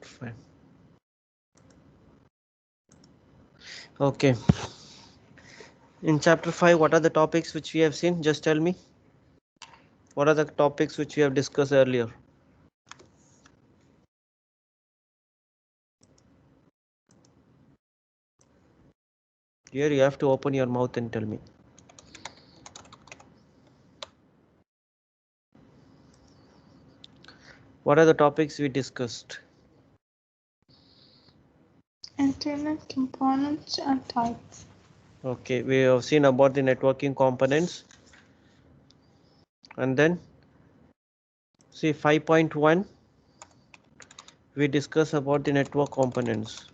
Fine. Okay. In chapter 5, what are the topics which we have seen? Just tell me. What are the topics which we have discussed earlier? Here you have to open your mouth and tell me. What are the topics we discussed? Internet components and types. Okay, we have seen about the networking components. And then see 5.1, we discuss about the network components.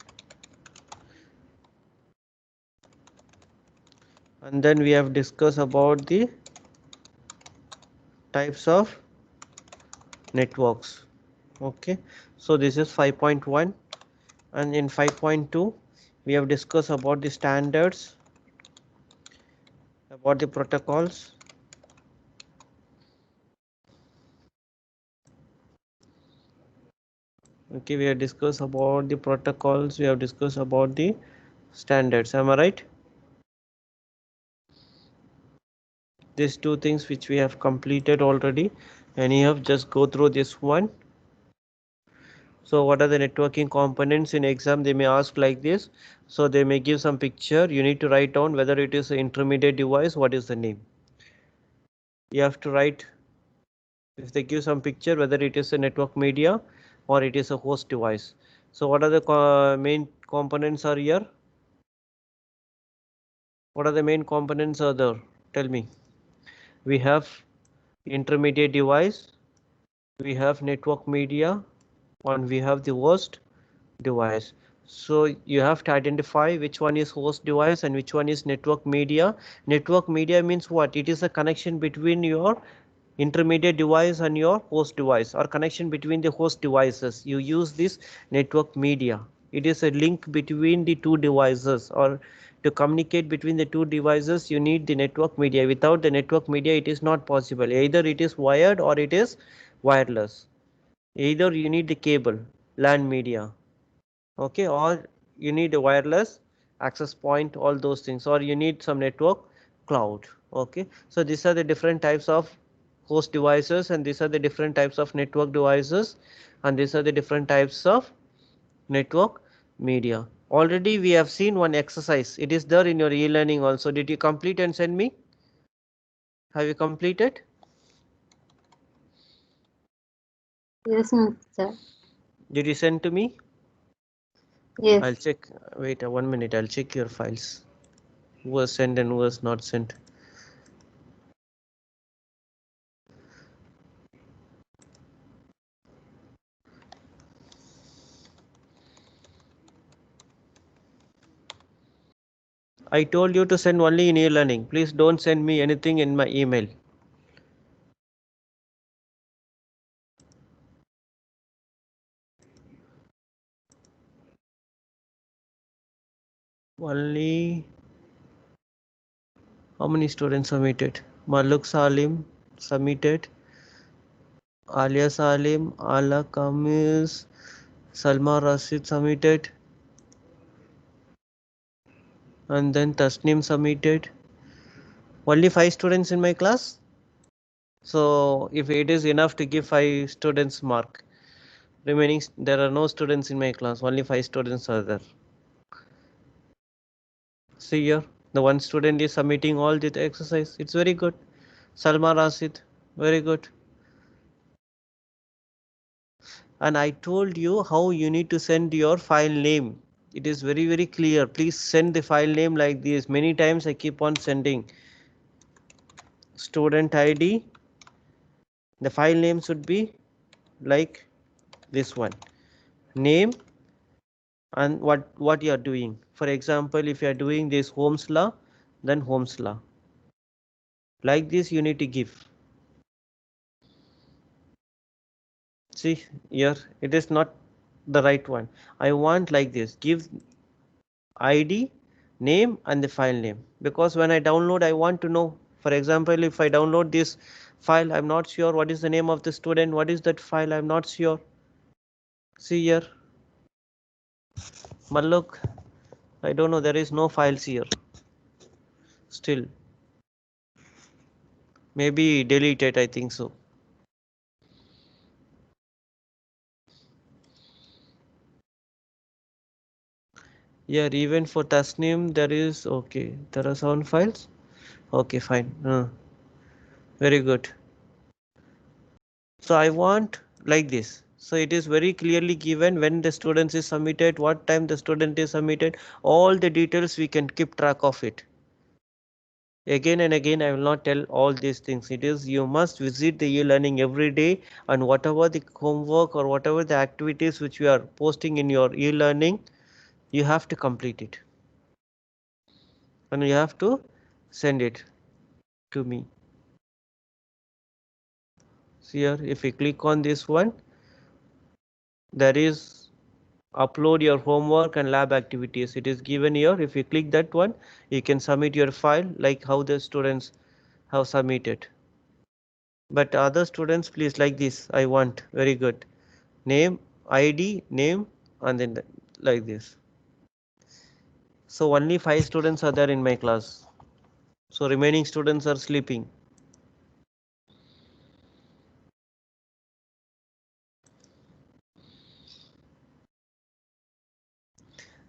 And then we have discussed about the types of networks. Okay, so this is 5.1, and in 5.2 we have discussed about the standards, about the protocols. Okay, we have discussed about the protocols, we have discussed about the standards. Am I right? These two things which we have completed already, and you have just go through this one. So what are the networking components? In exam they may ask like this. So they may give some picture, you need to write down whether it is an intermediate device, what is the name. You have to write, if they give some picture, whether it is a network media or it is a host device. So what are the main components are here? What are the main components are there? Tell me. We have intermediate device, we have network media, and we have the host device. So you have to identify which one is host device and which one is network media. Network media means what? It is a connection between your intermediate device and your host device, or connection between the host devices. You use this network media. It is a link between the two devices, or to communicate between the two devices you need the network media. Without the network media it is not possible. Either it is wired or it is wireless. Either you need the cable, LAN media, okay, or you need a wireless access point, all those things, or you need some network cloud. Okay, so these are the different types of host devices, and these are the different types of network devices, and these are the different types of network media. Already we have seen one exercise, it is there in your e-learning also. Did you complete and send me? Have you completed? Yes, sir. Did you send to me? Yes. I'll check. Wait 1 minute, I'll check your files, who was sent and who was not sent. I told you to send only in e-learning. Please don't send me anything in my email. Only how many students submitted? Maluk Salim submitted. Alia Salim, Ala Kamis, Salma Rashid submitted. And then Tasnim submitted. Only 5 students in my class. So if it is enough to give 5 students mark, remaining there are no students in my class, only 5 students are there. See here, the one student is submitting all the exercise. It's very good. Salma Rashid, very good. And I told you how you need to send your file name. It is very clear. Please send the file name like this. Many times I keep on sending. Student ID, the file name should be like this one. Name and what you are doing. For example, if you are doing this Ohm's law, then Ohm's law. Like this you need to give. See here, it is not the right one. I want like this. Give ID, name and the file name, because when I download I want to know. For example, if I download this file, I'm not sure what is the name of the student, what is that file, I'm not sure. See here, Malluk, I don't know, there is no files here. Still. Maybe deleted, I think so. Yeah, even for Tasnim there is, okay, there are 7 files. Okay, fine. Very good. So I want like this. So it is very clearly given when the student is submitted, what time the student is submitted, all the details we can keep track of it. Again and again, I will not tell all these things. It is you must visit the e-learning every day, and whatever the homework or whatever the activities which you are posting in your e-learning, you have to complete it. And you have to send it to me. See here, if we click on this one, there is upload your homework and lab activities. It is given here. If you click that one, you can submit your file like how the students have submitted. But other students, please like this. I want very good name, ID, name, and then like this. So only 5 students are there in my class. So remaining students are sleeping.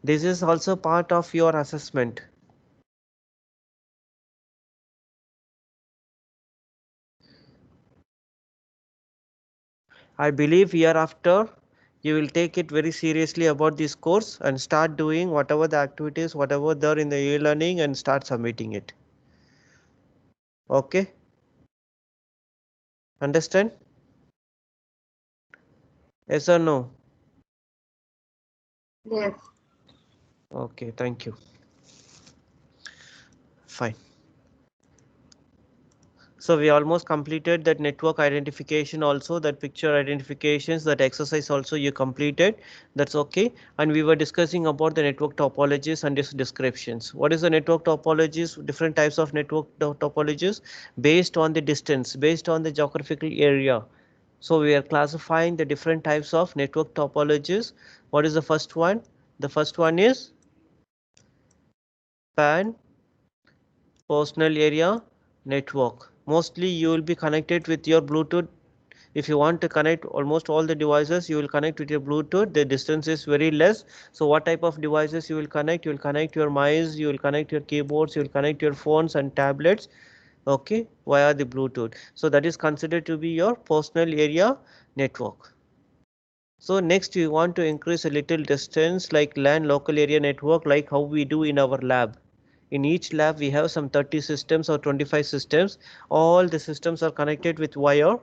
This is also part of your assessment. I believe hereafter you will take it very seriously about this course and start doing whatever the activities, whatever there in the e-learning, and start submitting it. Okay? Understand? Yes or no? Yes. Okay, thank you. Fine. So we almost completed that network identification also, that picture identifications, that exercise also you completed. That's okay. And we were discussing about the network topologies and its descriptions. What is the network topologies? Different types of network topologies based on the distance, based on the geographical area. So we are classifying the different types of network topologies. What is the first one? The first one is PAN, personal area network. Mostly you will be connected with your Bluetooth. If you want to connect almost all the devices, you will connect with your Bluetooth. The distance is very less. So what type of devices you will connect? You will connect your mice, you will connect your keyboards, you will connect your phones and tablets, okay, via the Bluetooth. So that is considered to be your personal area network. So next you want to increase a little distance like LAN, local area network, like how we do in our lab. In each lab we have some 30 systems or 25 systems. All the systems are connected with wire,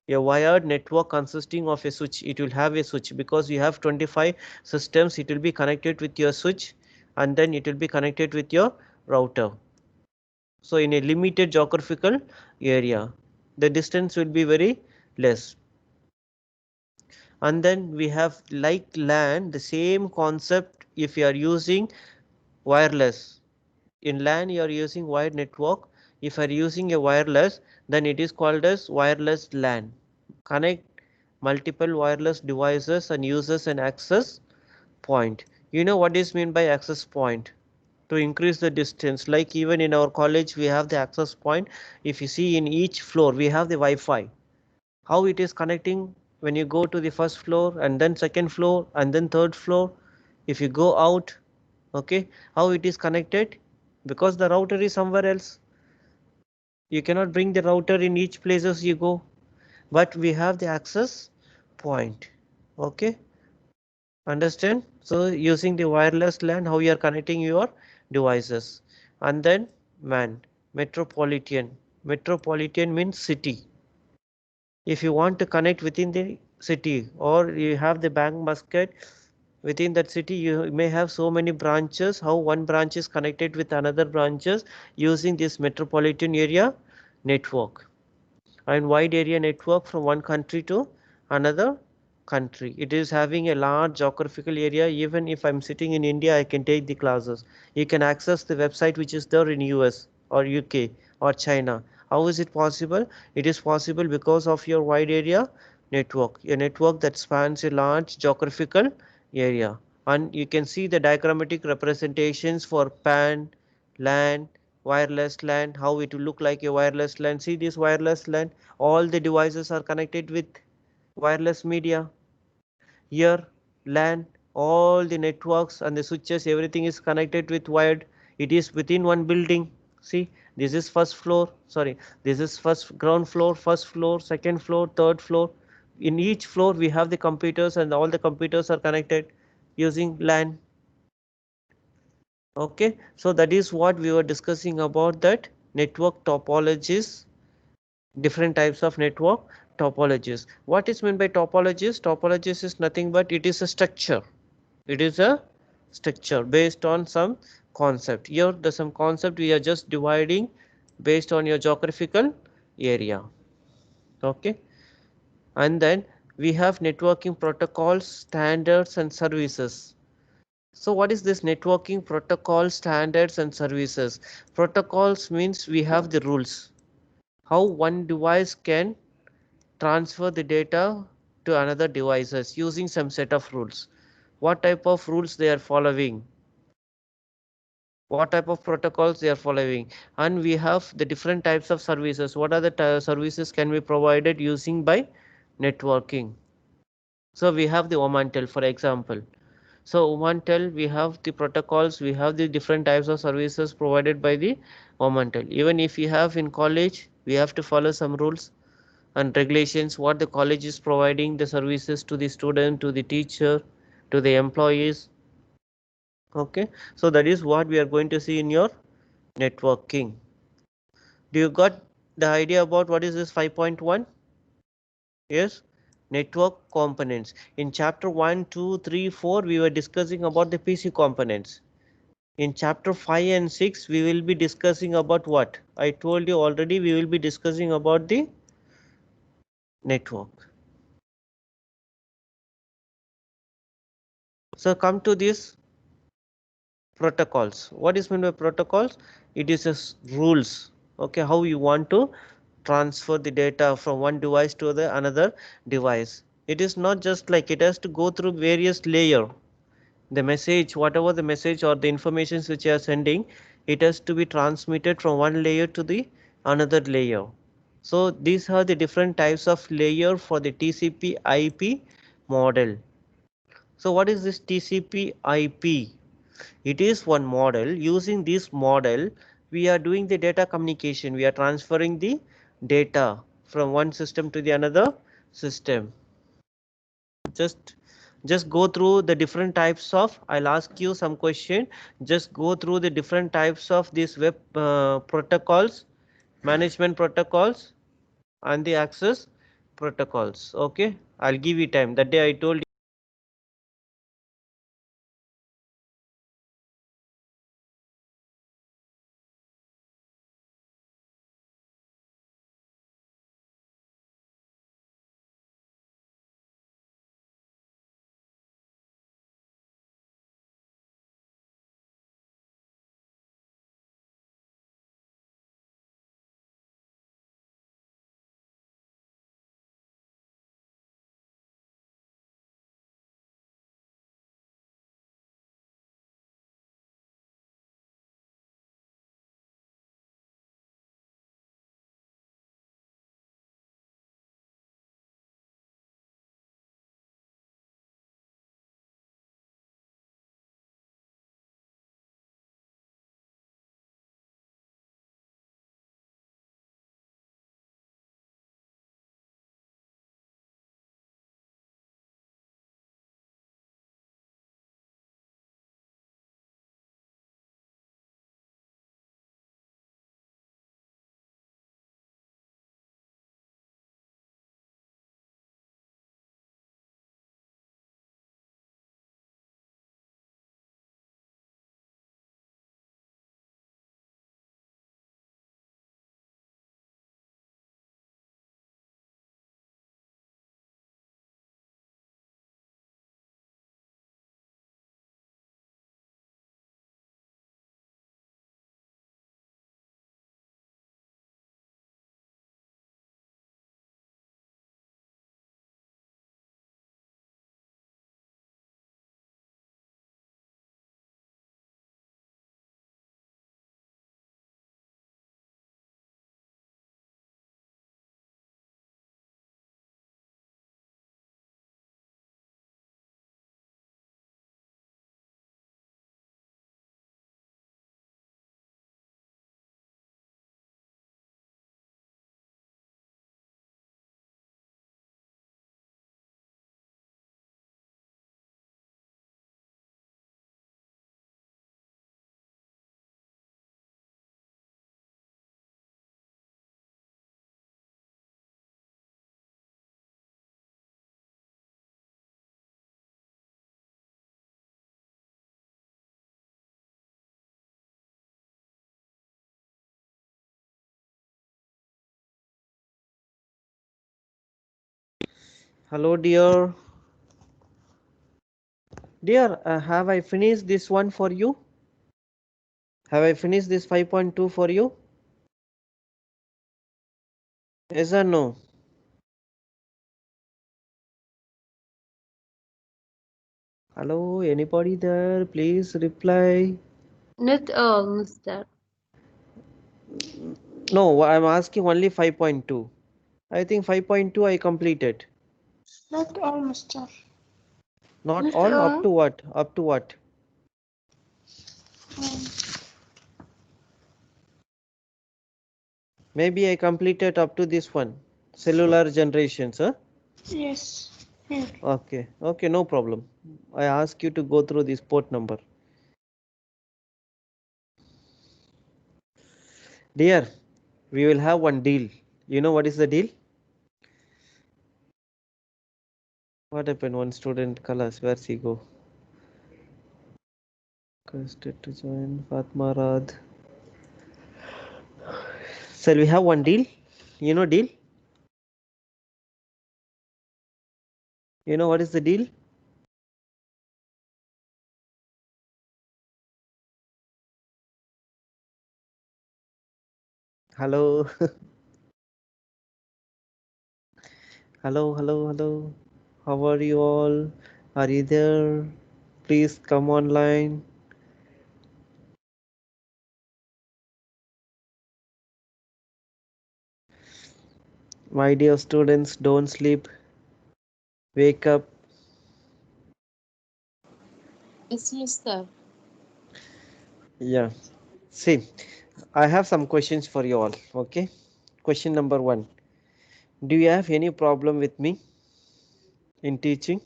a wired network consisting of a switch. It will have a switch because you have 25 systems. It will be connected with your switch, and then it will be connected with your router. So in a limited geographical area, the distance will be very less. And then we have like LAN, the same concept. If you are using wireless, in LAN you are using wired network. If you are using a wireless, then it is called as wireless LAN. Connect multiple wireless devices and uses an access point. You know what is meant by access point? To increase the distance, like even in our college we have the access point. If you see in each floor we have the Wi-Fi. How it is connecting when you go to the first floor and then second floor and then third floor. If you go out, okay, how it is connected? Because the router is somewhere else. You cannot bring the router in each places you go, but we have the access point. Okay, understand? So using the wireless LAN, how you are connecting your devices. And then MAN, metropolitan. Metropolitan means city. If you want to connect within the city, or you have the bank basket within that city, you may have so many branches. How one branch is connected with another branches using this metropolitan area network and wide area network from one country to another country. It is having a large geographical area. Even if I'm sitting in India, I can take the classes. You can access the website which is there in US or UK or China. How is it possible? It is possible because of your wide area network, a network that spans a large geographical area. and you can see the diagrammatic representations for PAN, LAN, wireless LAN, how it will look like a wireless LAN. See this wireless LAN, all the devices are connected with wireless media. Here LAN, all the networks and the switches, everything is connected with wired. It is within one building. See, this is first floor, sorry, this is first ground floor, first floor, second floor, third floor. In each floor we have the computers, and all the computers are connected using LAN. Okay, so that is what we were discussing about, that network topologies, different types of network topologies. What is meant by topologies? Topologies is nothing but it is a structure. It is a structure based on some concept. Here the some concept we are just dividing based on your geographical area. Okay, and then we have networking protocols, standards and services. So what is this networking protocol, standards and services? Protocols means we have the rules, how one device can transfer the data to another devices using some set of rules. What type of rules they are following, what type of protocols they are following, and we have the different types of services. What are the services can be provided using by networking? So we have the Omantel, for example. So Omantel, we have the protocols, we have the different types of services provided by the Omantel. Even if you have in college, we have to follow some rules and regulations, what the college is providing the services to the student, to the teacher, to the employees. Okay, so that is what we are going to see in your networking. Do you got the idea about what is this 5.1? Yes, network components. In chapter 1, 2, 3, 4, we were discussing about the PC components. In chapter 5 and 6, we will be discussing about what? I told you already, we will be discussing about the network. So come to this protocols. What is meant by protocols? It is just rules. Okay, how you want to transfer the data from one device to the another device. It is not just like, it has to go through various layer. The message, whatever the message or the informations which you are sending, it has to be transmitted from one layer to the another layer. So these are the different types of layer for the TCP IP model. So what is this TCP IP? It is one model. Using this model, we are doing the data communication. We are transferring the data from one system to the another system. Just go through the different types of, I'll ask you some question. Just go through the different types of these web protocols, management protocols and the access protocols. Okay, I'll give you time. That day I told you Hello, dear. Dear, have I finished this one for you? Have I finished this 5.2 for you? Yes or no? Hello, anybody there? Please reply. Not all, Mister. No, I'm asking only 5.2. I think 5.2 I completed. Not all, Mister. Not Not all, up all. to what? Up to what? Um, Maybe I completed up to this one. Cellular generations, huh? yes. Here. Okay, okay, no problem. I ask you to go through this port number. Dear, we will have one deal. You know what is the deal? What happened? One student, Kalas, where's he go? Requested to join Fatma Rad. Shall we have one deal? You know deal? You know what is the deal? Hello. Hello, hello, hello. How are you all? Are you there? Please come online. My dear students, don't sleep. Wake up. Yes, Mister. Yeah. See, I have some questions for you all. Okay. Question number one. Do you have any problem with me in teaching?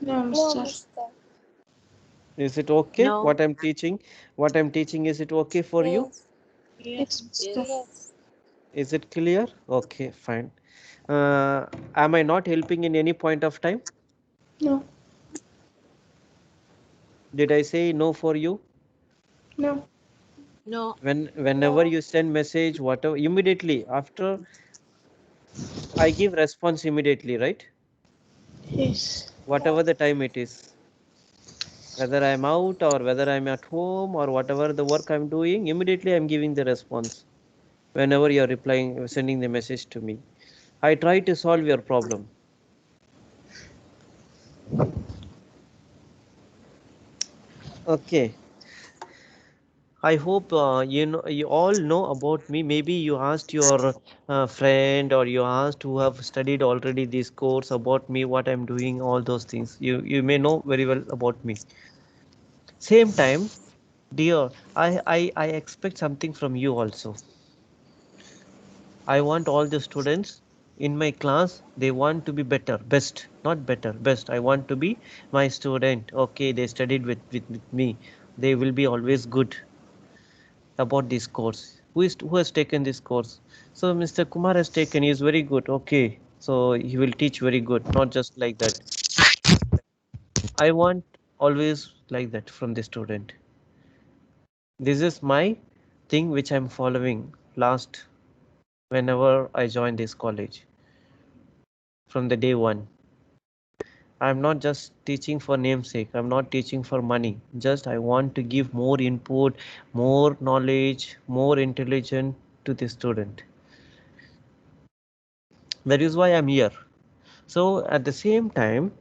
No, No, Mister. Mister. Is it okay? No. What I'm teaching? What I'm teaching, is it okay for you? Yes. Yes, Mister. Yes. Is it clear? Okay, fine. Am I not helping in any point of time? No. Did I say no for you? No. No. Whenever you send message, whatever, immediately after I give response immediately, right? Yes. Whatever the time it is, whether I'm out or whether I'm at home or whatever the work I'm doing, immediately I'm giving the response. Whenever you're replying, sending the message to me, I try to solve your problem. Okay. I hope you all know about me. Maybe you asked your friend or you asked who have studied already this course about me, what I'm doing, all those things. You may know very well about me. Same time, dear, I expect something from you also. I want all the students in my class, they want to be better, best, not better, best. I want to be my student. Okay, they studied with me. They will be always good about this course. Who has taken this course? So Mr. Kumar has taken. He is very good. Okay, so he will teach very good, not just like that. I want always like that from the student. This is my thing which I'm following last whenever I joined this college from the day one. I'm not just teaching for namesake. I'm not teaching for money. Just I want to give more input, more knowledge, more intelligence to the student. That is why I'm here. So at the same time,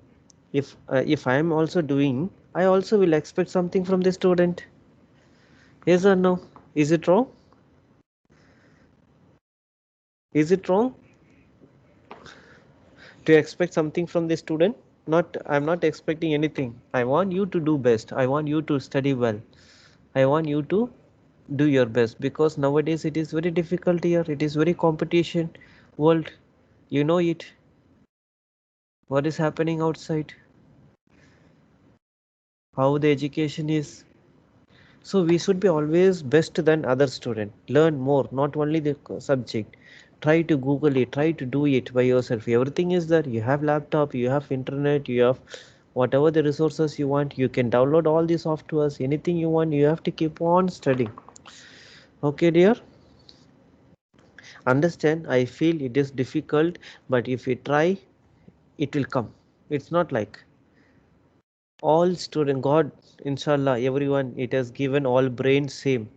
if I am also doing, I also will expect something from the student. Yes or no? Is it wrong? Is it wrong to expect something from the student? Not, I'm not expecting anything. I want you to do best. I want you to study well. I want you to do your best because nowadays it is very difficult here. It is very competition world. You know it. What is happening outside? How the education is. So we should be always best than other student. Learn more, not only the subject. Try to Google it, try to do it by yourself. Everything is there. You have laptop, you have internet, you have whatever the resources you want. You can download all the softwares, anything you want. You have to keep on studying. Okay, dear. Understand? I feel it is difficult, but if we try, it will come. It's not like all student, God, inshallah, everyone, it has given all brains same.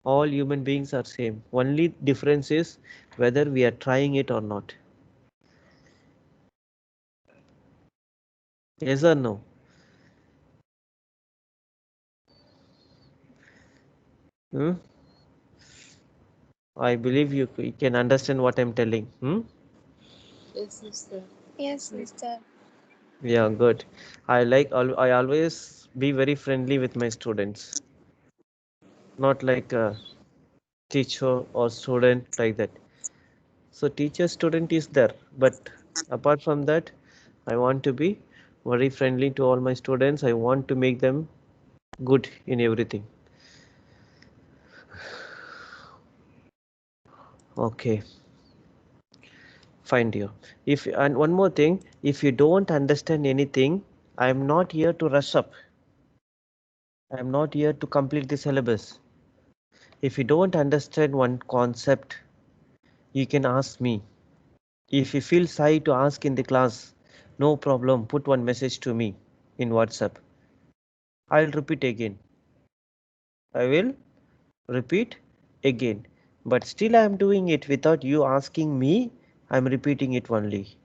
All human beings are same. Only difference is whether we are trying it or not. Yes or no? Hmm? I believe you can understand what I'm telling. Yes, Mr. Yes, Mr. Yeah, good. I always be very friendly with my students, not like a teacher or student like that. So teacher student is there, but apart from that, I want to be very friendly to all my students. I want to make them good in everything. Okay, fine dear. If and one more thing, if you don't understand anything, I am not here to rush up. I am not here to complete the syllabus. If you don't understand one concept, you can ask me. If you feel shy to ask in the class, no problem, put one message to me in WhatsApp. I'll repeat again. I will repeat again. But still I am doing it without you asking me. I'm repeating it only.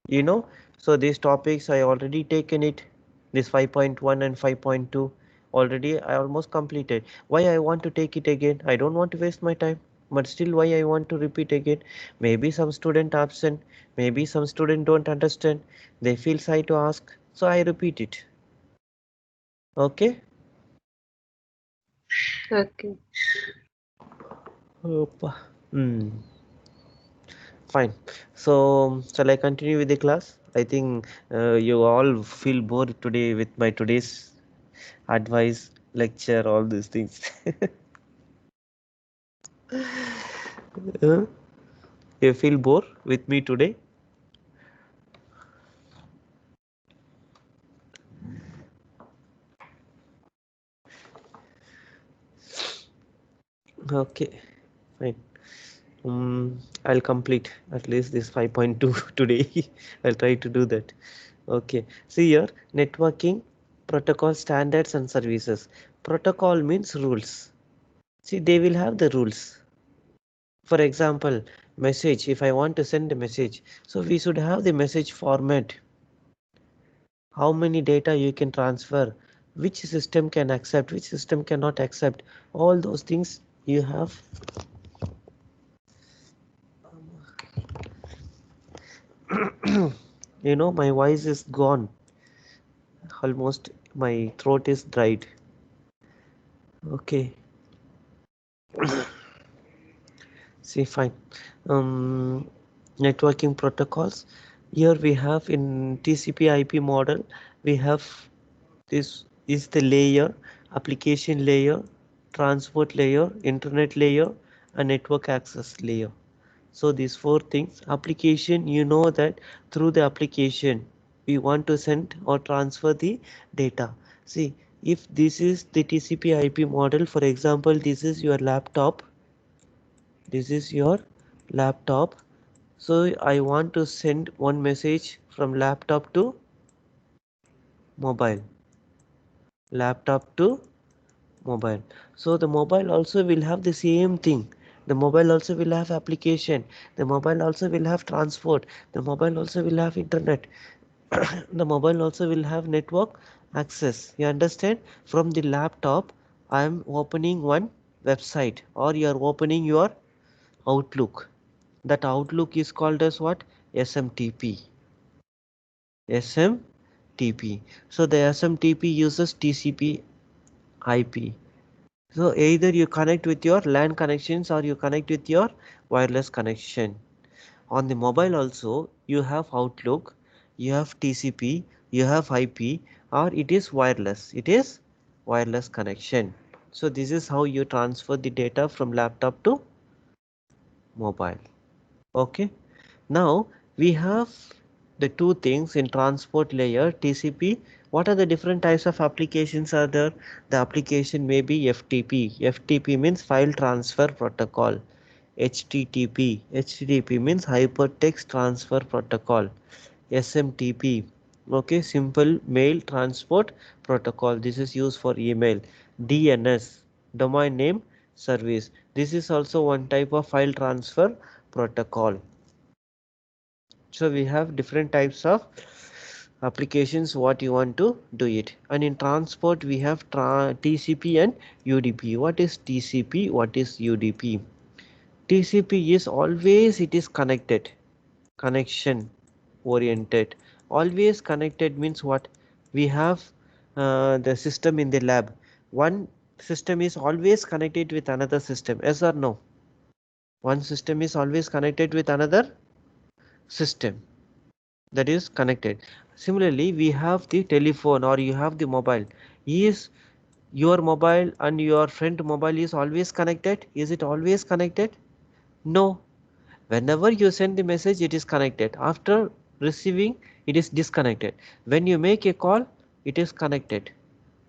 You know, so these topics I already taken it. This 5.1 and 5.2 already I almost completed. Why I want to take it again? I don't want to waste my time. But still why I want to repeat again? Maybe some student absent. Maybe some student don't understand. They feel shy to ask. So I repeat it. Okay? Okay. Opa. Fine. So, shall I continue with the class? I think you all feel bored today with my today's advice, lecture, all these things. Uh, you feel bored with me today? Okay, fine. I'll complete at least this 5.2 today. I'll try to do that. Okay, see here, networking, protocol standards and services. Protocol means rules. See, they will have the rules. For example, message, if I want to send a message, so we should have the message format. How many data you can transfer, which system can accept, which system cannot accept, all those things you have. You know, my voice is gone. Almost my throat is dried. Okay, see, fine. Um, Networking protocols. Here we have in TCP/IP model, we have this is the layer, application layer, transport layer, internet layer, and network access layer. So these four things, application, you know that through the application, we want to send or transfer the data. See, if this is the TCP IP model, for example, this is your laptop. This is your laptop. So I want to send one message from laptop to mobile. Laptop to mobile. So the mobile also will have the same thing. The mobile also will have application. The mobile also will have transport. The mobile also will have internet. The mobile also will have network access. You understand? From the laptop, I am opening one website or you are opening your Outlook. That Outlook is called as what? SMTP. SMTP. So the SMTP uses TCP IP. So either you connect with your LAN connections or you connect with your wireless connection. On the mobile also you have Outlook, you have TCP, you have IP, or it is wireless. It is wireless connection. So this is how you transfer the data from laptop to mobile. Okay. Now we have the two things in transport layer TCP. What are the different types of applications are there? The application may be FTP. FTP means file transfer protocol. HTTP. HTTP means hypertext transfer protocol. SMTP. Okay, simple mail transport protocol. This is used for email. DNS, domain name service. This is also one type of file transfer protocol. So we have different types of applications what you want to do it. And in transport we have TCP and UDP. What is TCP? What is UDP? TCP is always it is connected, connection oriented. Always connected means what? We have the system in the lab. One system is always connected with another system. Yes or no? One system is always connected with another system that is connected. Similarly, we have the telephone or you have the mobile. Is your mobile and your friend mobile is always connected? Is it always connected? No. Whenever you send the message, it is connected. After receiving, it is disconnected. When you make a call, it is connected.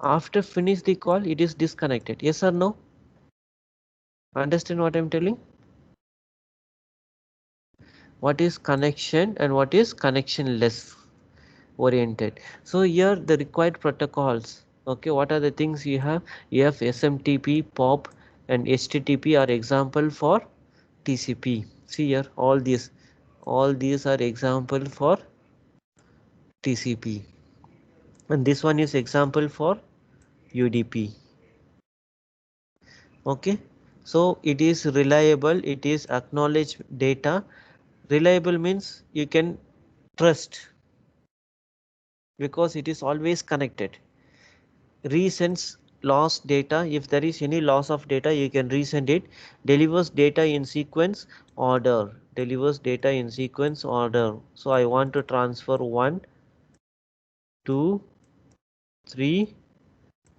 After finish the call, it is disconnected. Yes or no? Understand what I am telling? What is connection and what is connectionless oriented? So here the required protocols. Okay, what are the things you have? You have SMTP, POP and HTTP are example for TCP. See here, all these are example for TCP. And this one is example for UDP. Okay, so it is reliable, it is acknowledged data. Reliable means you can trust because it is always connected. Resends lost data. If there is any loss of data, you can resend it. Delivers data in sequence order. Delivers data in sequence order. So I want to transfer 1, 2, 3,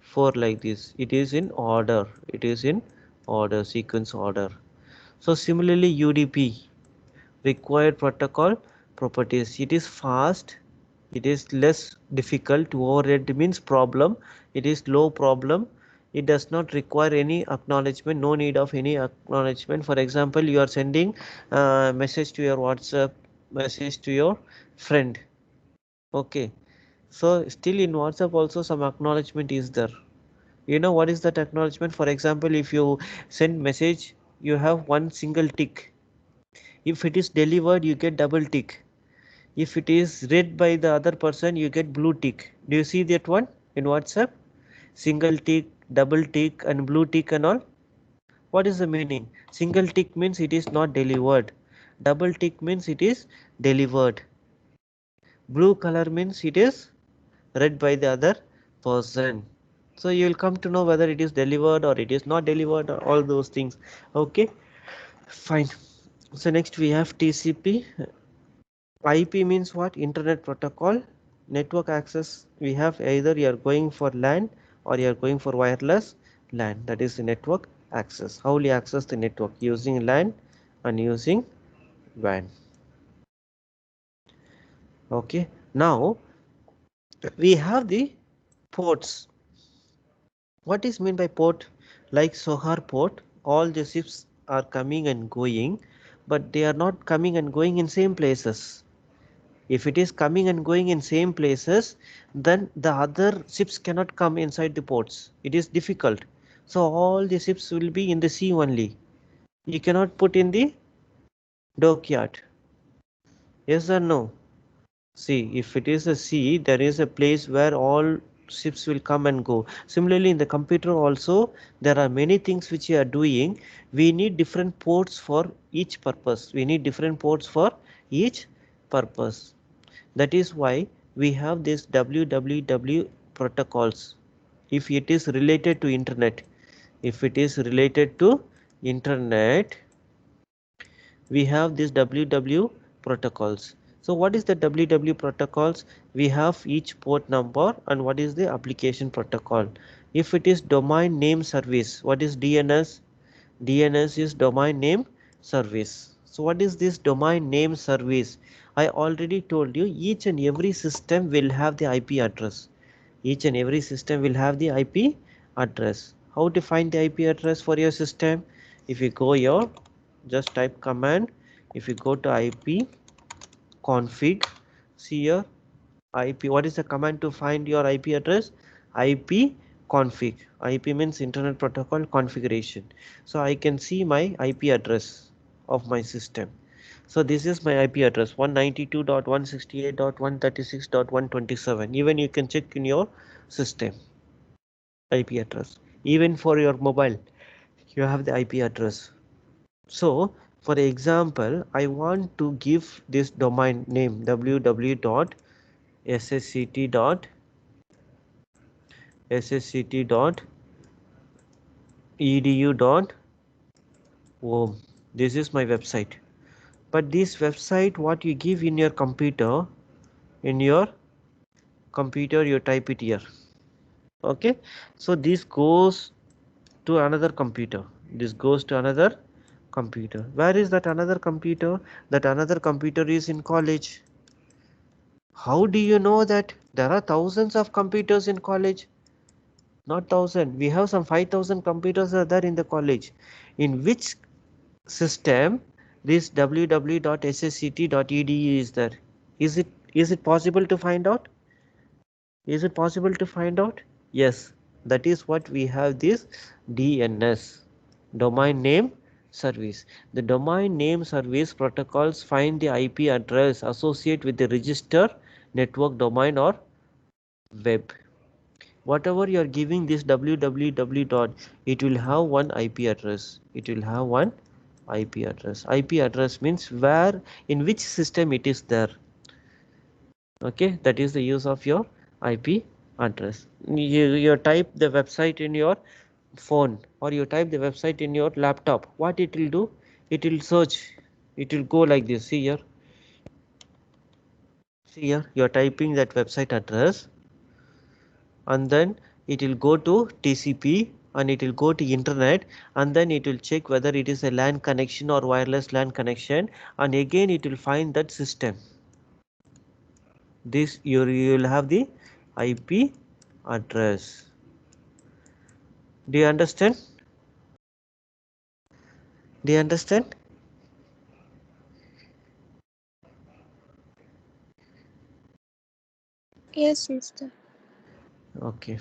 4 like this. It is in order. It is in order, sequence order. So similarly UDP, required protocol properties. It is fast. It is less difficult. Overhead means problem. It is low problem. It does not require any acknowledgement. No need of any acknowledgement. For example, you are sending a message to your WhatsApp, message to your friend. Okay. So still in WhatsApp also some acknowledgement is there. You know what is that acknowledgement? For example, if you send message, you have one single tick. If it is delivered, you get double tick. If it is read by the other person, you get blue tick. Do you see that one in WhatsApp? Single tick, double tick and blue tick and all. What is the meaning? Single tick means it is not delivered. Double tick means it is delivered. Blue color means it is read by the other person. So you will come to know whether it is delivered or it is not delivered or all those things. Okay, fine. So next we have TCP. IP means what? Internet protocol. Network access, we have either you are going for LAN or you are going for wireless LAN. That is the network access. How will you access the network? Using LAN and using WAN. Okay. Now we have the ports. What is meant by port? Like Sohar port, all the ships are coming and going, but they are not coming and going in same places. If it is coming and going in same places, then the other ships cannot come inside the ports. It is difficult. So all the ships will be in the sea only. You cannot put in the dockyard. Yes or no? See, if it is a sea, there is a place where all ships will come and go. Similarly, in the computer also, there are many things which you are doing. We need different ports for each purpose. We need different ports for each purpose. That is why we have this www protocols. If it is related to internet, if it is related to internet, we have this www protocols. So what is the www protocols? We have each port number and what is the application protocol. If it is domain name service, what is DNS? DNS is domain name service. So what is this domain name service? I already told you each and every system will have the IP address. Each and every system will have the IP address. How to find the IP address for your system? If you go here, just type command. If you go to IP config, See here, IP. What is the command to find your IP address? IP config. IP means Internet Protocol configuration. So I can see my IP address of my system. So this is my IP address 192.168.136.127. Even you can check in your system IP address. Even for your mobile, you have the IP address. So for example, I want to give this domain name www.ssct.edu.om. This is my website. But this website, what you give in your computer, you type it here. Okay, so this goes to another computer. This goes to another computer. Where is that another computer? That another computer is in college. How do you know that? There are thousands of computers in college. Not thousand. We have some 5,000 computers are there in the college. In which system this www.ssct.edu is there? Is it possible to find out? Is it possible to find out? Yes, that is what we have this DNS, domain name service. The domain name service protocols find the IP address associated with the register, network domain or web. Whatever you are giving this www dot, it will have one IP address. It will have one IP address. IP address means where, in which system it is there. Okay, that is the use of your IP address. You type the website in your phone or you type the website in your laptop. What it will do? It will search. It will go like this. See here. See here. You are typing that website address and then it will go to TCP and it will go to internet and then it will check whether it is a LAN connection or wireless LAN connection and again it will find that system. This you will have the IP address. Do you understand? Do you understand? Yes, sister. Okay.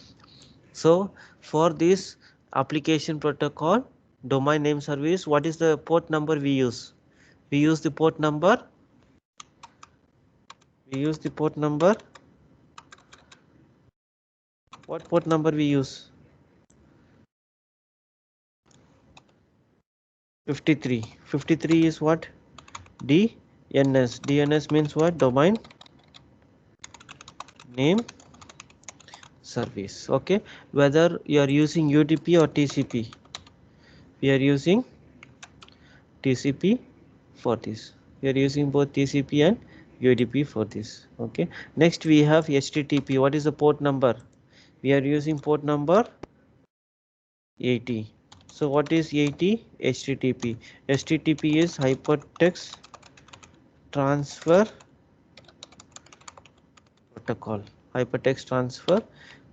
So for this application protocol domain name service, what is the port number we use? We use the port number. What port number we use? 53. 53 is what? DNS. DNS means what? Domain name service. Okay. Whether you are using UDP or TCP, we are using TCP for this. We are using both TCP and UDP for this. Okay. Next we have HTTP. What is the port number? We are using port number 80. So what is 80? HTTP. HTTP is hypertext transfer protocol. Hypertext transfer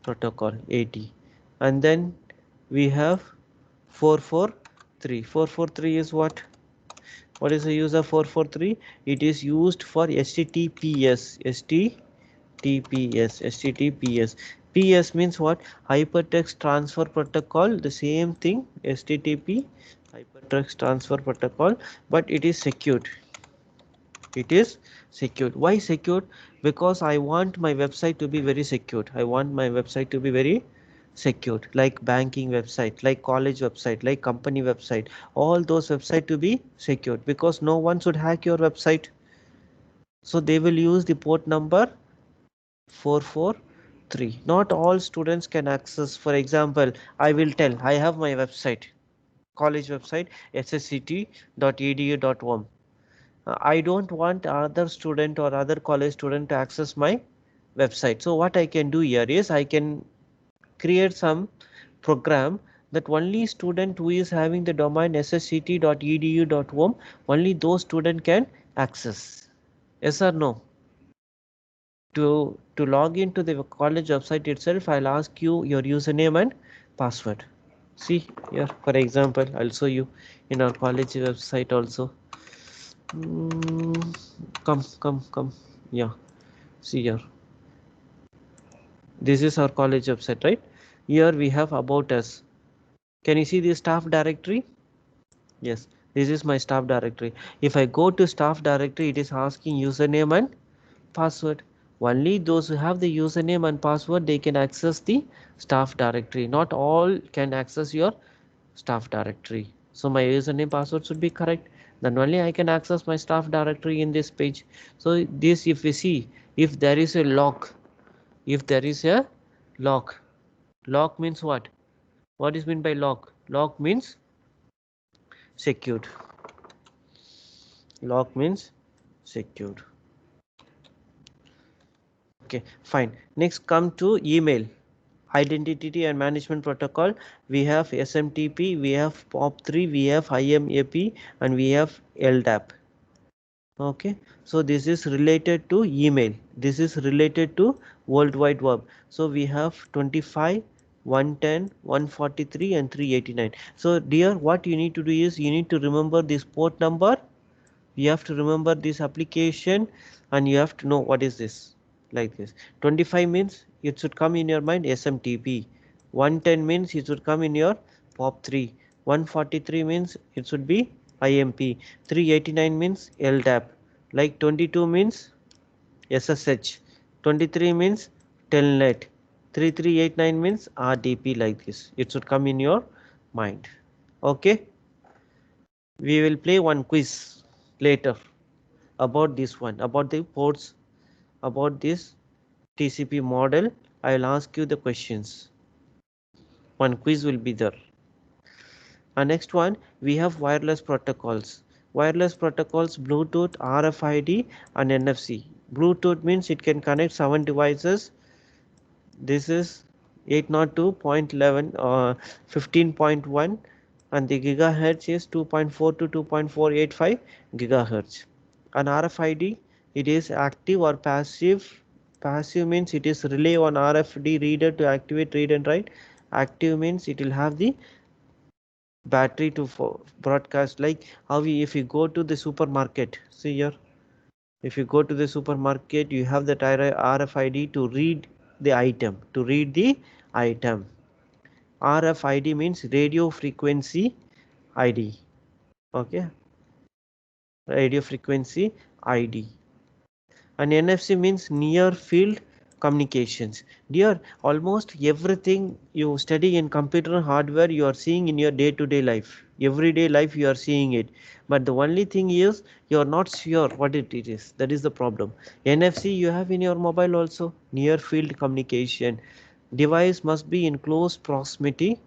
protocol 80. And then we have 443. 443 is what? What is the use of 443? It is used for HTTPS. HTTPS. PS means what? Hypertext transfer protocol. The same thing. HTTP, hypertext transfer protocol, but it is secured. It is secured. Why secured? Because I want my website to be very secured. I want my website to be very secured, like banking website, like college website, like company website, all those website to be secured because no one should hack your website. So they will use the port number 443. Not all students can access. For example, I will tell I have my website, college website ssct.edu.om. I don't want other student or other college student to access my website. So what I can do here is I can create some program that only student who is having the domain ssct.edu.om, only those student can access. Yes or no? To log into the college website itself, I'll ask you your username and password. See here, for example, I'll show you in our college website also. Come. Yeah. See here. This is our college website, right? Here we have about us. Can you see the staff directory? Yes, this is my staff directory. If I go to staff directory, it is asking username and password. Only those who have the username and password, they can access the staff directory. Not all can access your staff directory. So my username password should be correct. Then only I can access my staff directory in this page. So this, if we see, if there is a lock, if there is a lock, lock means what? What is meant by lock? Lock means secured. Lock means secured. Okay, fine. Next come to email. Identity and management protocol. We have SMTP, we have POP3, we have IMAP, and we have LDAP. Okay, so this is related to email. This is related to World Wide Web. So we have 25, 110, 143 and 389. So dear, what you need to do is you need to remember this port number, you have to remember this application, and you have to know what is this, like this. 25 means it should come in your mind SMTP. 110 means it should come in your POP3. 143 means it should be IMP. 389 means LDAP. Like 22 means SSH. 23 means Telnet. 3389 means RDP, like this. It should come in your mind. Okay. We will play one quiz later about this one, about the ports, about this TCP model. I will ask you the questions. One quiz will be there. And next one, we have wireless protocols. Wireless protocols, Bluetooth, RFID and NFC. Bluetooth means it can connect 7 devices. This is 802.11 or 15.1, and the gigahertz is 2.4 to 2.485 gigahertz. And RFID, it is active or passive. Passive means it is relay on RFID reader to activate read and write. Active means it will have the battery to broadcast. Like how we, if you go to the supermarket, see here, if you go to the supermarket, you have the RFID to read the item, to read the item. RFID means radio frequency ID. Okay, radio frequency ID. And NFC means near field communications. Dear, almost everything you study in computer hardware you are seeing in your day-to-day life. Everyday life you are seeing it. But the only thing is you are not sure what it is. That is the problem. NFC you have in your mobile also. Near field communication. Device must be in close proximity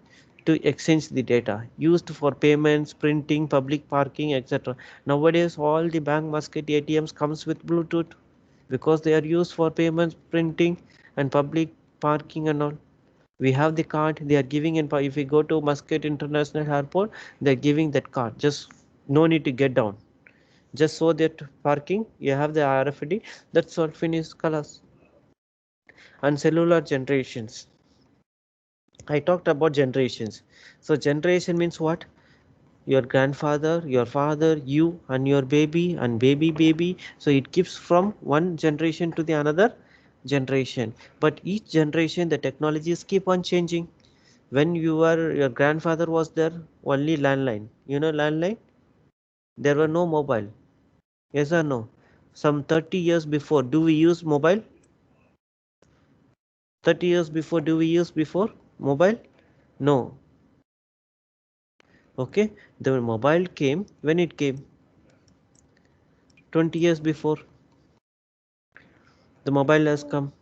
to exchange the data used for payments, printing, public parking, etc. Nowadays all the bank musket ATMs comes with Bluetooth because they are used for payments, printing and public parking and all. We have the card they are giving in. If we go to Muscat International Airport, they are giving that card. Just no need to get down. Just so that parking, you have the RFID. That's all, finished colors. And cellular generations. I talked about generations. So generation means what? Your grandfather, your father, you and your baby and baby. So it keeps from one generation to the another generation. But each generation the technologies keep on changing. When your grandfather was there, only landline. You know landline? There were no mobile. Yes or no? Some 30 years before, do we use mobile? 30 years before, do we use before mobile? No. Okay, the mobile came when it came 20 years before. The mobile has come.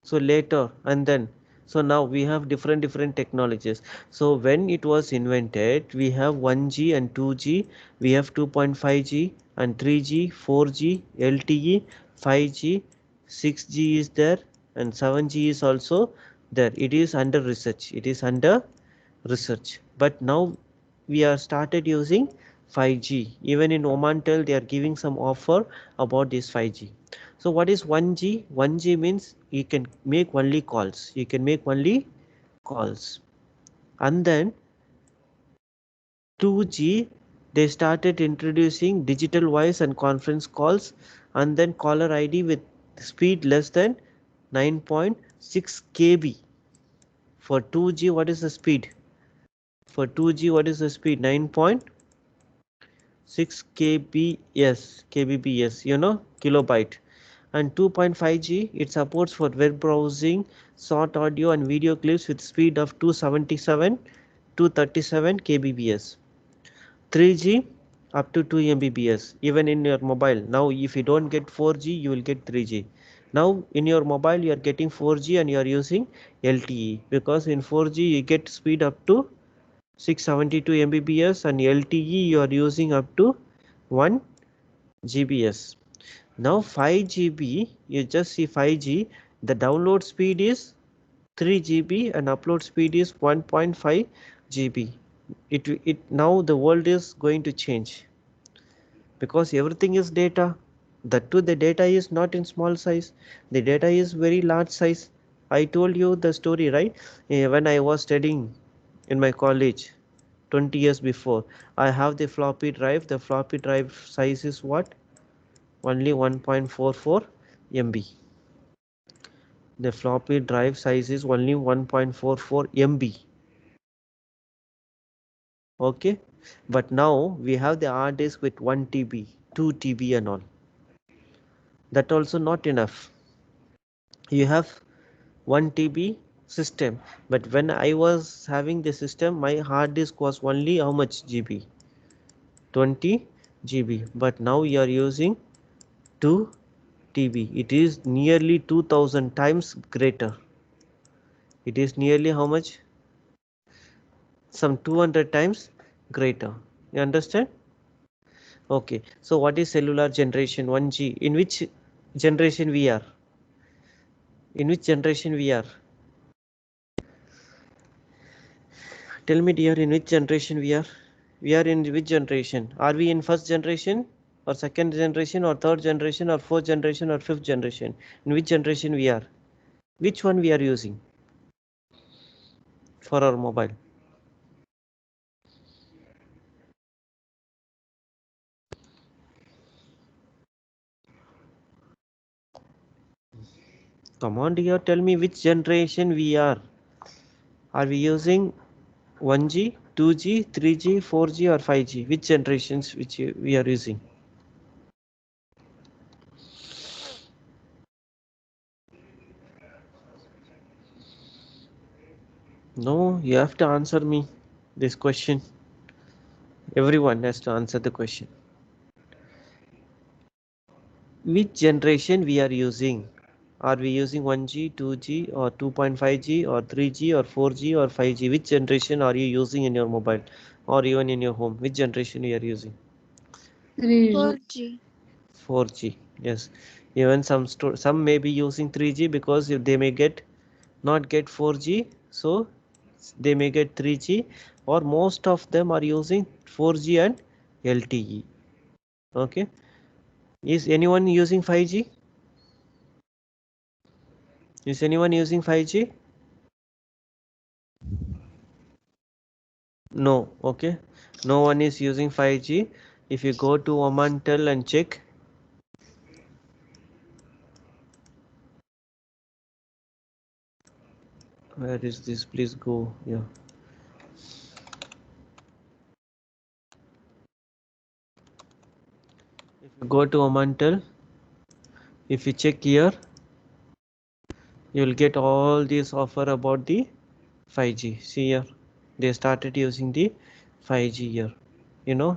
So later and then, so now we have different technologies. So when it was invented, we have 1G and 2G, we have 2.5G and 3G, 4G, LTE, 5G, 6G is there, and 7G is also there. It is under research. It is under research. But now we are started using 5G. Even in Omantel, they are giving some offer about this 5G. So what is 1G? 1G means you can make only calls. You can make only calls. And then 2G, they started introducing digital voice and conference calls, and then caller ID with speed less than 9.6 kb. For 2G, what is the speed? For 2G, what is the speed? 9.6 kbps, you know, kilobyte. And 2.5G, it supports for web browsing, short audio and video clips with speed of 277 to 37 kbps. 3G up to 2 Mbps even in your mobile. Now if you don't get 4G, you will get 3G. Now in your mobile you are getting 4G and you are using LTE, because in 4G you get speed up to 672 Mbps and LTE you are using up to 1 Gbs. Now 5GB, you just see 5G, the download speed is 3 GB and upload speed is 1.5 GB. It now the world is going to change, because everything is data. That too, the data is not in small size, the data is very large size. I told you the story, right? When I was studying in my college 20 years before, I have the floppy drive. The floppy drive size is what? Only 1.44 MB. The floppy drive size is only 1.44 MB. Okay, but now we have the hard disk with 1 TB, 2 TB and all. That also not enough. You have 1 TB system, but when I was having the system, my hard disk was only how much GB? 20 GB. But now you are using 2 TB. It is nearly 2000 times greater. It is nearly how much? Some 200 times greater. You understand? Okay, so what is cellular generation 1G? In which generation we are? In which generation we are? Tell me dear, in which generation we are? We are in which generation? Are we in first generation or second generation or third generation or fourth generation or fifth generation? In which generation we are? Which one we are using for our mobile? Come on dear, tell me which generation we are. Are we using 1G, 2G, 3G, 4G or 5G? Which generations which we are using? No, you have to answer me this question. Everyone has to answer the question. Which generation we are using? Are we using 1G, 2G or 2.5G or 3G or 4G or 5G? Which generation are you using in your mobile or even in your home? Which generation you are using? 3G. 4G. 4G. Yes. Even some may be using 3G because if they may not get 4G, so they may get 3G, or most of them are using 4G and LTE. Okay. Is anyone using 5G? Is anyone using 5G? No. Okay. No one is using 5G. If you go to Omantel and check, where is this? Please go. Yeah. If you go to Omantel, if you check here, you will get all these offer about the 5G. See here, they started using the 5G here. You know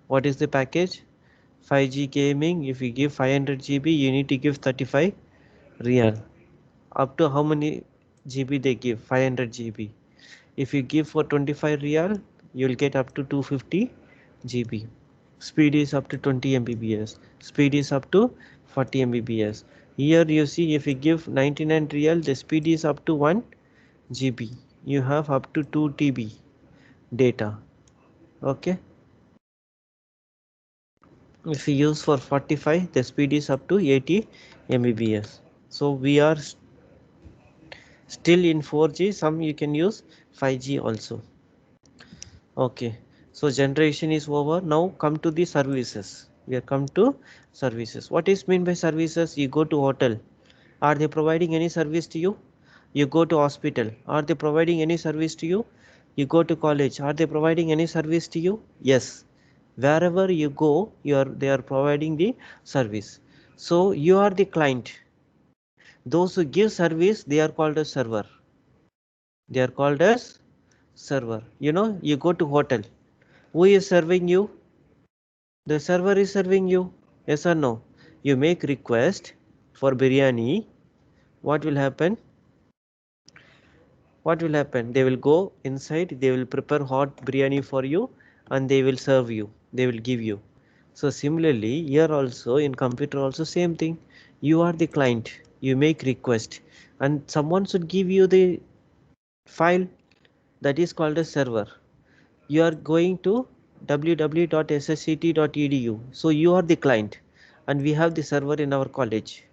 what is the package? 5G gaming. If you give 500 GB, you need to give 35 real. Up to how many GB they give? 500 GB. If you give for 25 real, you will get up to 250 GB. Speed is up to 20 Mbps. Speed is up to 40 Mbps. Here you see, if you give 99 real, the speed is up to 1 GB. You have up to 2 TB data. Okay. If you use for 45, the speed is up to 80 Mbps. So we are still in 4G. Some you can use 5G also. Okay. So generation is over. Now come to the services. We are come to services. What is mean by services? You go to hotel. Are they providing any service to you? You go to hospital. Are they providing any service to you? You go to college. Are they providing any service to you? Yes. Wherever you go, they are providing the service. So you are the client. Those who give service, they are called as server. They are called as server. You know, you go to hotel. Who is serving you? The server is serving you. Yes or no? You make request for biryani. What will happen? What will happen? They will go inside, they will prepare hot biryani for you and they will serve you. They will give you. So similarly, here also in computer also same thing. You are the client. You make request and someone should give you the file, that is called a server. You are going to www.ssct.edu. So you are the client and we have the server in our college.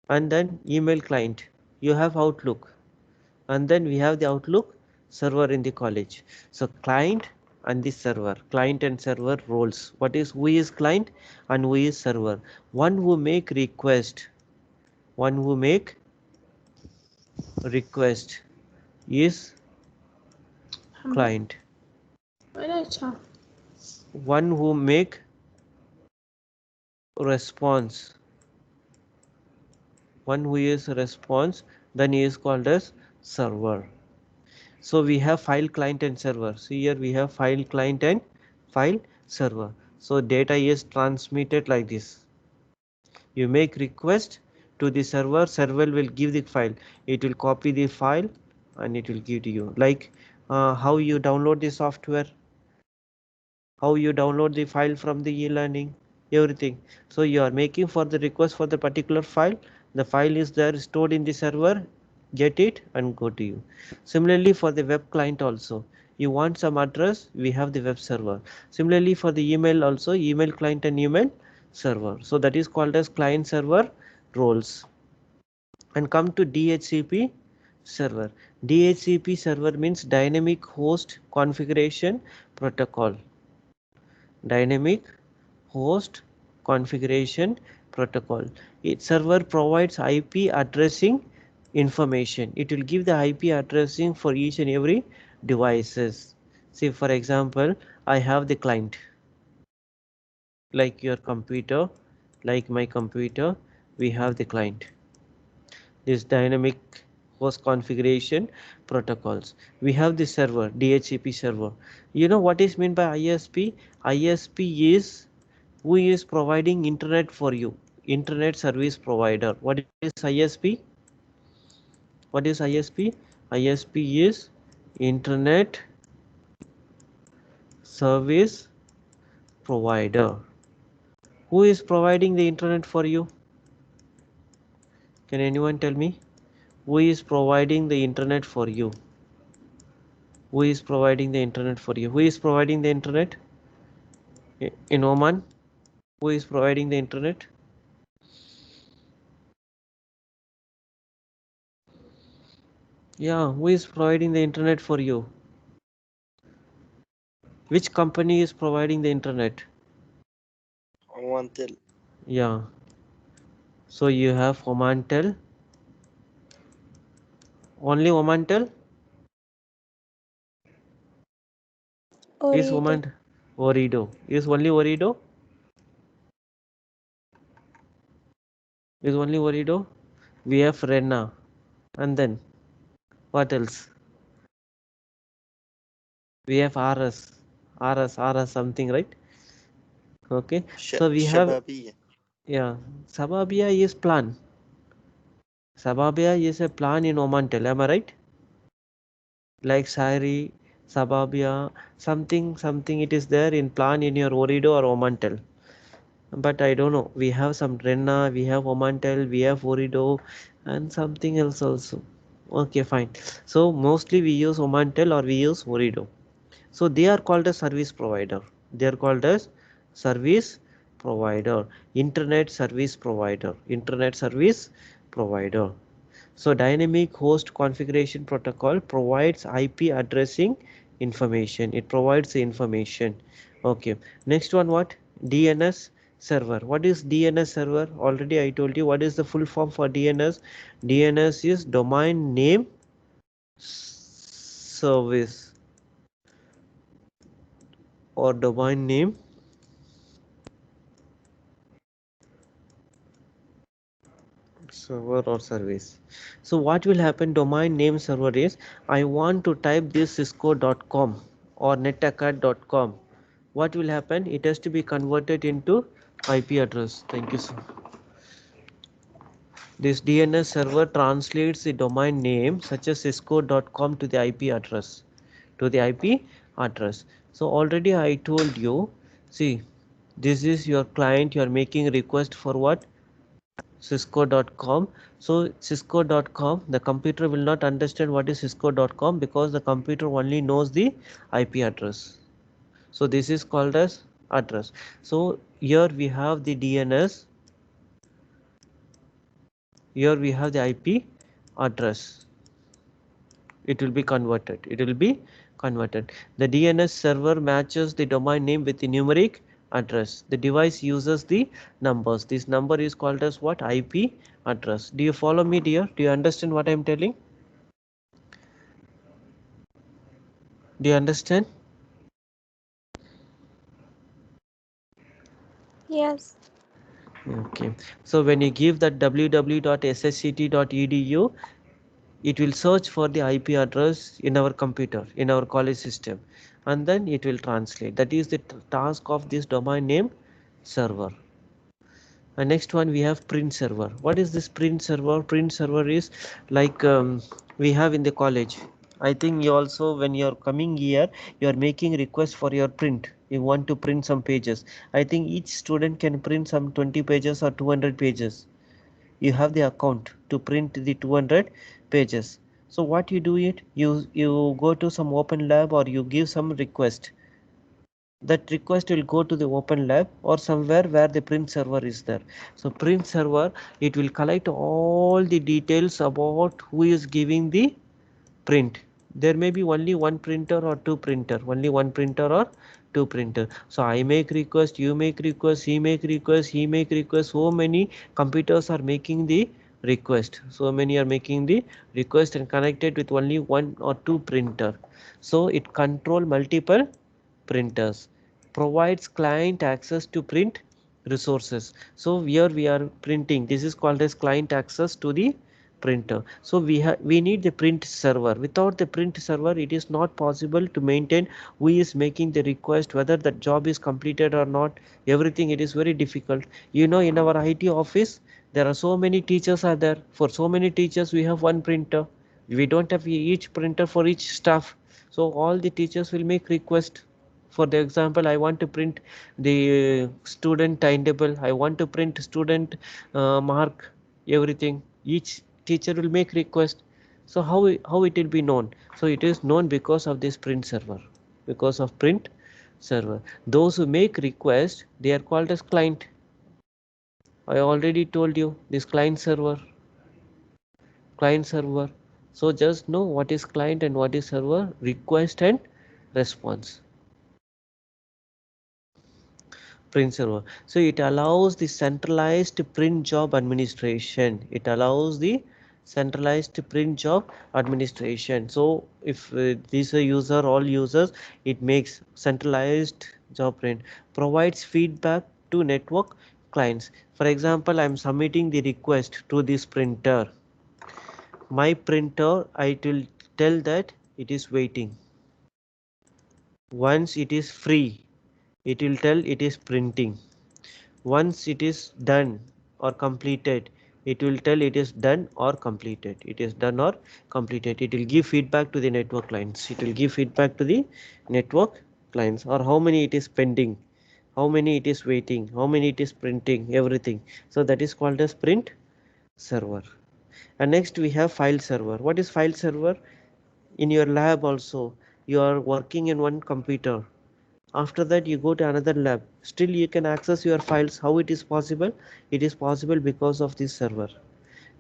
And then email client. You have Outlook. And then we have the Outlook server in the college. So client and the server, client and server roles. Who is client and who is server? One who make request is client. One who make response, then he is called as server. So we have file client and server. See here we have file client and file server. So data is transmitted like this. You make request to the server, server will give the file. It will copy the file and it will give to you. Like how you download the software, how you download the file from the e-learning, everything. So you are making for the request for the particular file. The file is there stored in the server, get it and go to you. Similarly for the web client also, you want some address, we have the web server. Similarly for the email also, email client and email server. So that is called as client server roles. And come to DHCP server. DHCP server means dynamic host configuration protocol. Dynamic host configuration protocol. Its server provides IP addressing information. It will give the IP addressing for each and every devices. See for example, I have the client like your computer, like my computer, we have the client. This dynamic host configuration protocols. We have the server, DHCP server. You know what is meant by ISP? ISP is who is providing internet for you, internet service provider. What is ISP? What is ISP? ISP is internet service provider. Who is providing the internet for you? Can anyone tell me who is providing the internet for you? Who is providing the internet for you? Who is providing the internet in Oman? Who is providing the internet? Yeah, who is providing the internet for you? Which company is providing the internet? Omantel. Yeah. So you have Omantel. Only Omantel? Is Oman Orido? Is only Orido? Is only Orido? We have Renna. And then what else? We have RS something, right? Okay. So we have, Shababia. yeah, Sababia is plan. Sababia is a plan in Omantel, am I right? Like Sari, Sababia, something it is there in plan in your Orido or Omantel. But I don't know. We have some Renna, we have Omantel, we have Orido, and something else also. Okay, fine. So mostly we use Omantel or we use Orido. So they are called a service provider. They are called as service provider, internet service provider, internet service provider. So dynamic host configuration protocol provides IP addressing information. It provides the information. Okay. Next one what? DNS server. What is DNS server? Already I told you what is the full form for DNS. DNS is domain name service or domain name server or service. So what will happen? Domain name server is I want to type this cisco.com or netacad.com. What will happen? It has to be converted into IP address. Thank you, sir. This DNS server translates the domain name such as cisco.com to the IP address. So already I told you, see, this is your client, you are making request for what? Cisco.com. So cisco.com, the computer will not understand what is cisco.com because the computer only knows the IP address. So this is called as address. So here we have the DNS. Here we have the IP address. It will be converted. The DNS server matches the domain name with the numeric address. The device uses the numbers. This number is called as what? IP address. Do you follow me, dear? Do you understand what I am telling? Do you understand? Yes. Okay. So when you give that www.ssct.edu, it will search for the IP address in our computer, in our college system, and then it will translate. That is the task of this domain name server. And next one we have print server. What is this print server? Print server is like we have in the college. I think you also, when you're coming here, you are making request for your print. You want to print some pages. I think each student can print some 20 pages or 200 pages. You have the account to print the 200 pages. So what you do it, you go to some open lab or you give some request. That request will go to the open lab or somewhere where the print server is there. So print server, it will collect all the details about who is giving the print. There may be only one printer or two printer, so I make request, you make request, he make request, so many computers are making the request, and connected with only one or two printer. So it control multiple printers, provides client access to print resources. So here we are printing, this is called as client access to the printer. So we need the print server. Without the print server, it is not possible to maintain who is making the request, whether the job is completed or not. Everything, it is very difficult. You know, in our IT office, there are so many teachers are there. For so many teachers, we have one printer. We don't have each printer for each staff. So all the teachers will make request. For the example, I want to print the student timetable. I want to print student mark, everything. Each teacher will make request. So how it will be known? So it is known because of this print server, because of print server. Those who make request, they are called as client. I already told you this client server. So just know what is client and what is server. Request and response. Print server. So it allows the centralized print job administration. So if this a user, all users, it makes centralized job print, provides feedback to network clients. For example, I'm submitting the request to this printer. My printer, I will tell that it is waiting. Once it is free, it will tell it is printing. Once it is done or completed, it will tell it is done or completed. It will give feedback to the network clients. Or how many it is pending, how many it is waiting, how many it is printing, everything. So that is called as print server. And next we have file server. What is file server? In your lab also, you are working in one computer. After that you go to another lab, still you can access your files. How it is possible? It is possible because of this server.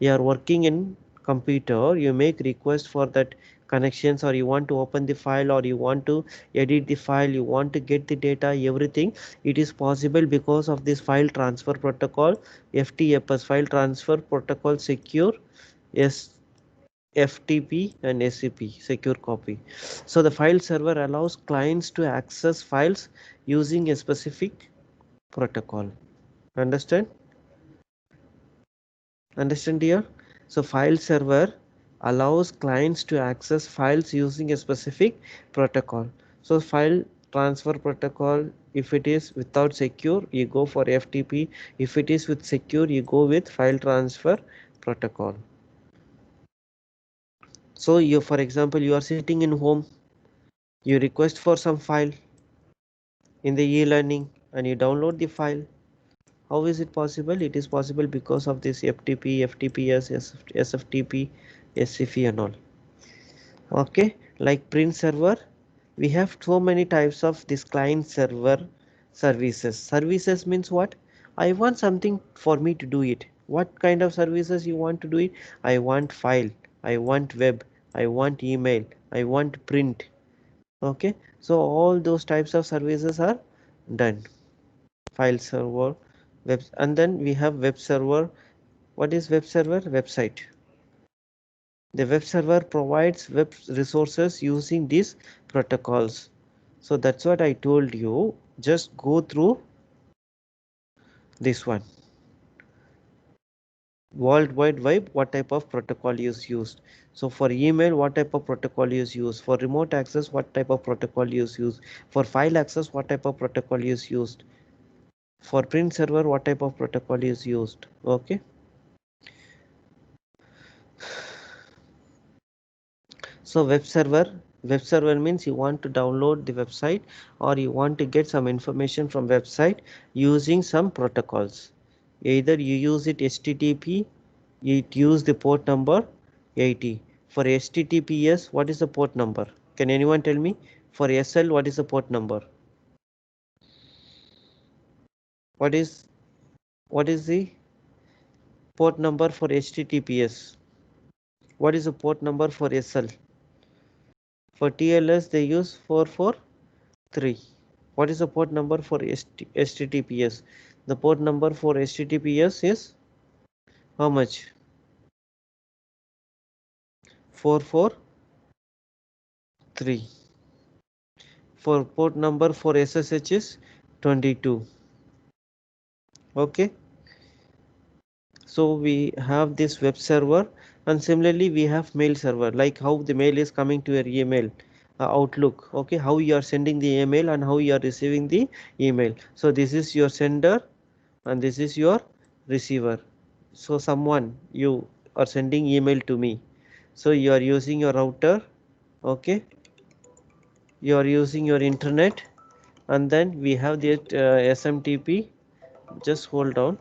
You are working in computer, you make request for that connections, or you want to open the file, or you want to edit the file, you want to get the data, everything, it is possible because of this file transfer protocol, FTPS, file transfer protocol secure, yes, FTP and SCP, secure copy. So the file server allows clients to access files using a specific protocol. Understand? Understand here? So file server allows clients to access files using a specific protocol. So file transfer protocol, if it is without secure, you go for FTP. If it is with secure, you go with file transfer protocol. So you, for example, you are sitting in home, you request for some file in the e-learning and you download the file. How is it possible? It is possible because of this FTP, FTPS, SFTP, SCP and all. Okay, like print server, we have so many types of this client server services. Services means what? I want something for me to do it. What kind of services you want to do it? I want file, I want web, I want email, I want print. Okay, so all those types of services are done. File server, web, and then we have web server. What is web server? Website. The web server provides web resources using these protocols. So that's what I told you. Just go through this one. World Wide Web, what type of protocol is used? So for email, what type of protocol is used? For remote access, what type of protocol is used? For file access, what type of protocol is used? For print server, what type of protocol is used? Okay. So web server means you want to download the website or you want to get some information from website using some protocols. Either you use it HTTP, it use the port number 80. For HTTPS, what is the port number? Can anyone tell me? For SL, what is the port number? What is the port number for HTTPS? What is the port number for SL? For TLS, they use 443. What is the port number for HTTPS? The port number for HTTPS is how much? 443. For port number for SSH is 22. Okay. So we have this web server, and similarly we have mail server, like how the mail is coming to your email, Outlook. Okay, how you are sending the email and how you are receiving the email. So this is your sender and this is your receiver. So someone, you are sending email to me, so you are using your router. Okay, you are using your internet, and then we have the SMTP. Just hold on.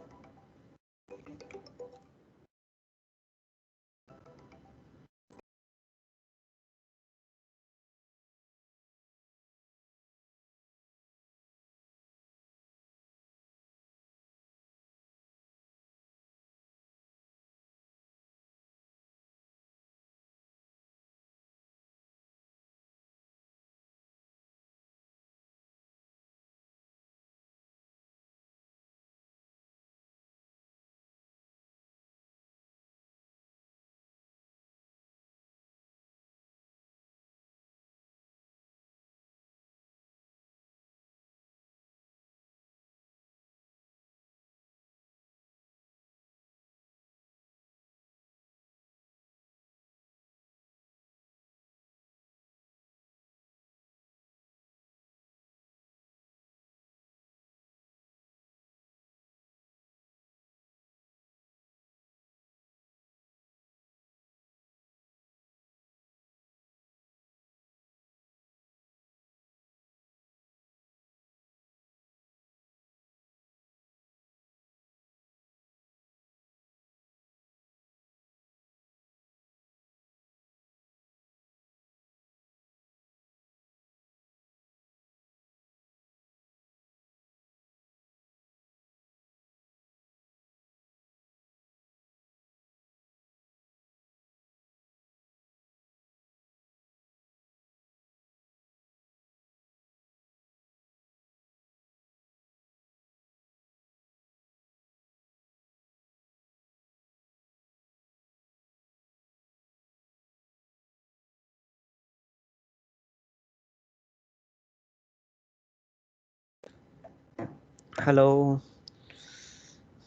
Hello,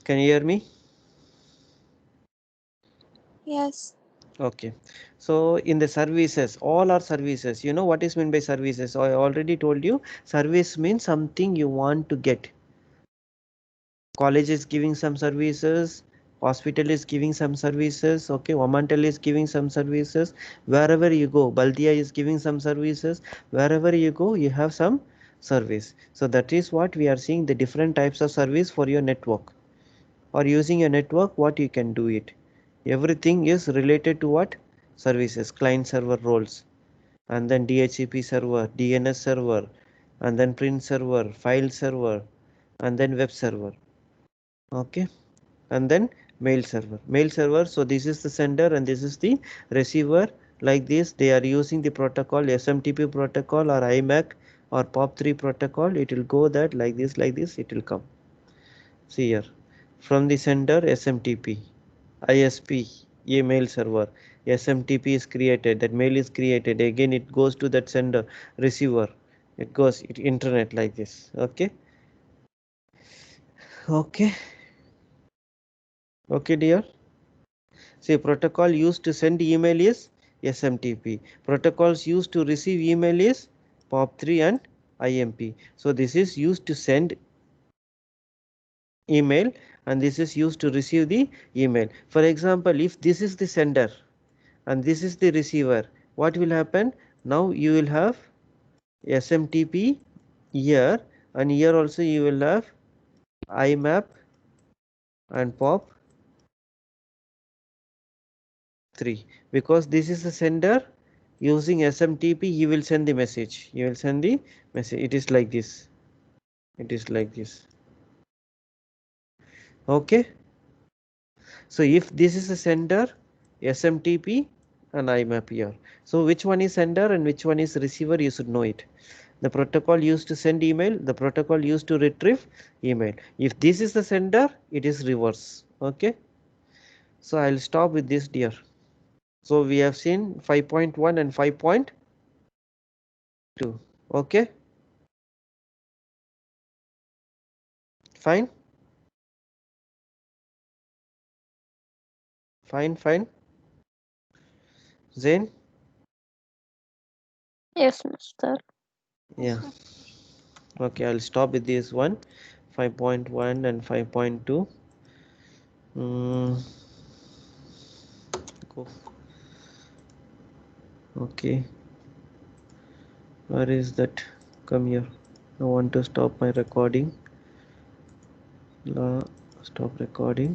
can you hear me? Yes. Okay, so in the services, all are services. You know what is meant by services? I already told you, service means something you want to get. College is giving some services, hospital is giving some services, okay, Omantel is giving some services. Wherever you go, Baldia is giving some services. Wherever you go, you have some service. So that is what we are seeing, the different types of service for your network. Or using a network, what you can do it. Everything is related to what? Services, client server roles, and then DHCP server, DNS server, and then print server, file server, and then web server. Okay, and then mail server. So this is the sender and this is the receiver. Like this, they are using the protocol, SMTP protocol or IMAC or POP3 protocol. It will go that like this it will come. See here, from the sender SMTP, ISP, a mail server, SMTP is created, that mail is created, again it goes to that sender receiver, it goes internet like this. Okay, okay, okay dear. See, protocol used to send email is SMTP. Protocols used to receive email is POP3 and IMP. So this is used to send email and this is used to receive the email. For example, if this is the sender and this is the receiver, what will happen? Now you will have SMTP here and here also you will have IMAP and POP3, because this is the sender. Using SMTP he will send the message, he will send the message. It is like this, it is like this. Okay, so if this is a sender, SMTP and IMAP here, so which one is sender and which one is receiver, you should know it. The protocol used to send email, the protocol used to retrieve email. If this is the sender, it is reverse. Okay, so I'll stop with this dear. So we have seen 5.1 and 5.2. Okay, fine, fine, Zain. Yes, master. Yeah, okay, I'll stop with this one, 5.1 and 5.2. Go. Okay, where is that? Come here. I want to stop my recording. Stop recording.